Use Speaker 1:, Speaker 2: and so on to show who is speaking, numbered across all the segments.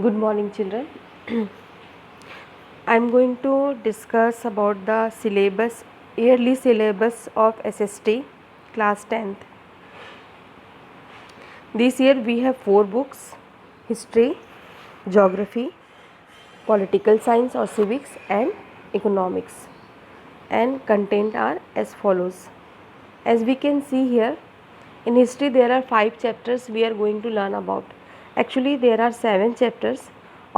Speaker 1: Good morning, children. I am going to discuss about the syllabus, yearly syllabus of SST class 10th. This year we have 4 books: history, geography, political science or civics, and economics. And content are as follows. As we can see here, in history there are 5 chapters we are going to learn about. Actually there are 7 chapters.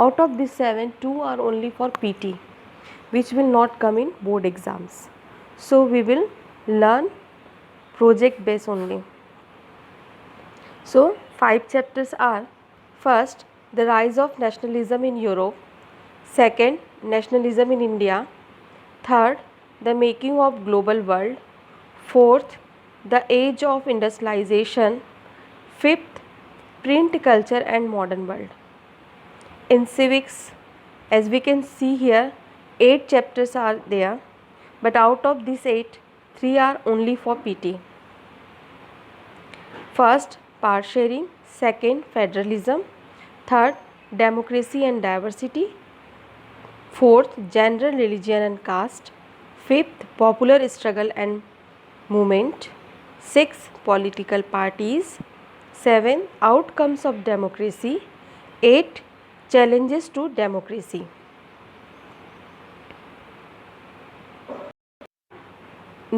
Speaker 1: Out of these 7, 2 are only for PT, which will not come in board exams. So we will learn project based only. So 5 chapters are: first, the rise of nationalism in Europe; second, nationalism in India; third, the making of global world; fourth, the age of industrialization; fifth, print culture and modern world. In civics, as we can see here, 8 chapters are there, but out of these 8, 3 are only for PT. First, power sharing; second, federalism; third, democracy and diversity; fourth, gender, religion and caste; fifth, popular struggle and movement; sixth, political parties; seven, outcomes of democracy; eight, challenges to democracy.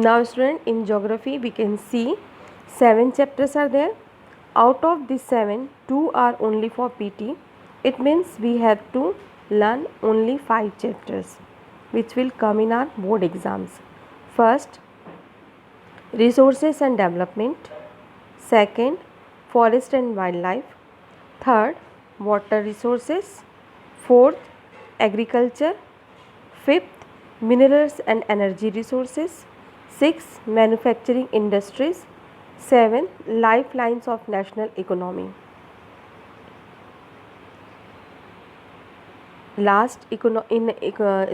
Speaker 1: Now student, in geography we can see 7 chapters are there. Out of these 7, 2 are only for PT. It means we have to learn only 5 chapters which will come in our board exams. First, resources and development; second, forest and wildlife; third, water resources; fourth, agriculture; fifth, minerals and energy resources; sixth, manufacturing industries; seven, lifelines of national economy. Last, in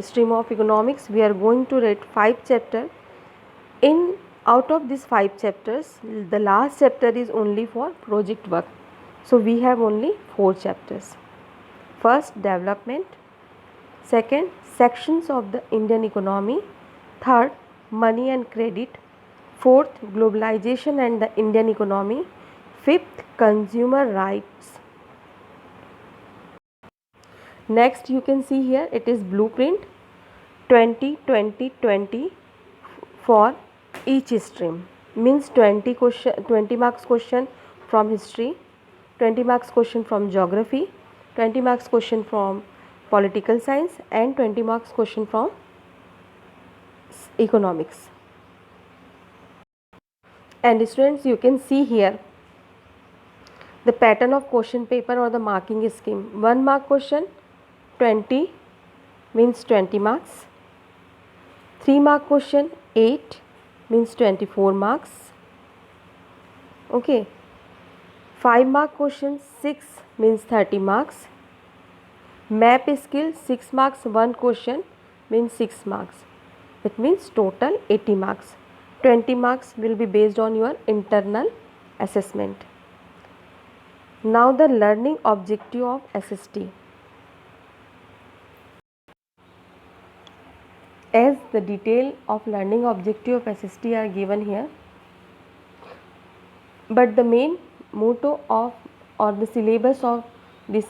Speaker 1: stream of economics, we are going to read 5 chapters. Out of these 5 chapters, the last chapter is only for project work. So we have only 4 chapters. First, development; second, sections of the Indian economy; third, money and credit; fourth, globalization and the Indian economy; fifth, consumer rights. Next, you can see here it is blueprint 20 20 20 for each stream, means 20 marks question from history, 20 marks question from geography, 20 marks question from political science, and 20 marks question from economics. And students, you can see here the pattern of question paper or the marking scheme. 1 mark question 20 means 20 marks, 3 mark question 8 means 24 marks, okay. 5 mark question 6 means 30 marks. Map skill 6 marks, 1 question means 6 marks. It means total 80 marks. 20 marks will be based on your internal assessment. Now the learning objective of SST. As the detail of learning objective of SST are given here, but the main motto of or the syllabus of this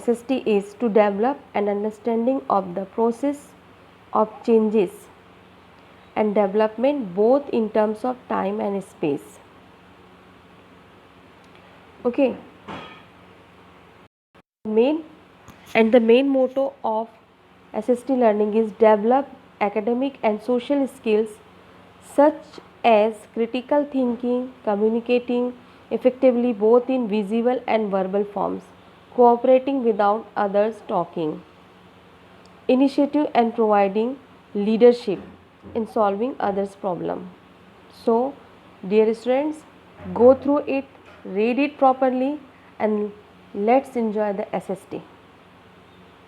Speaker 1: SST is to develop an understanding of the process of changes and development both in terms of time and space. Okay. The main motto of SST learning is develop academic and social skills such as critical thinking, communicating effectively both in visual and verbal forms, cooperating without others talking, initiative and providing leadership in solving others' problem. So, dear students, go through it, read it properly, and let's enjoy the SST.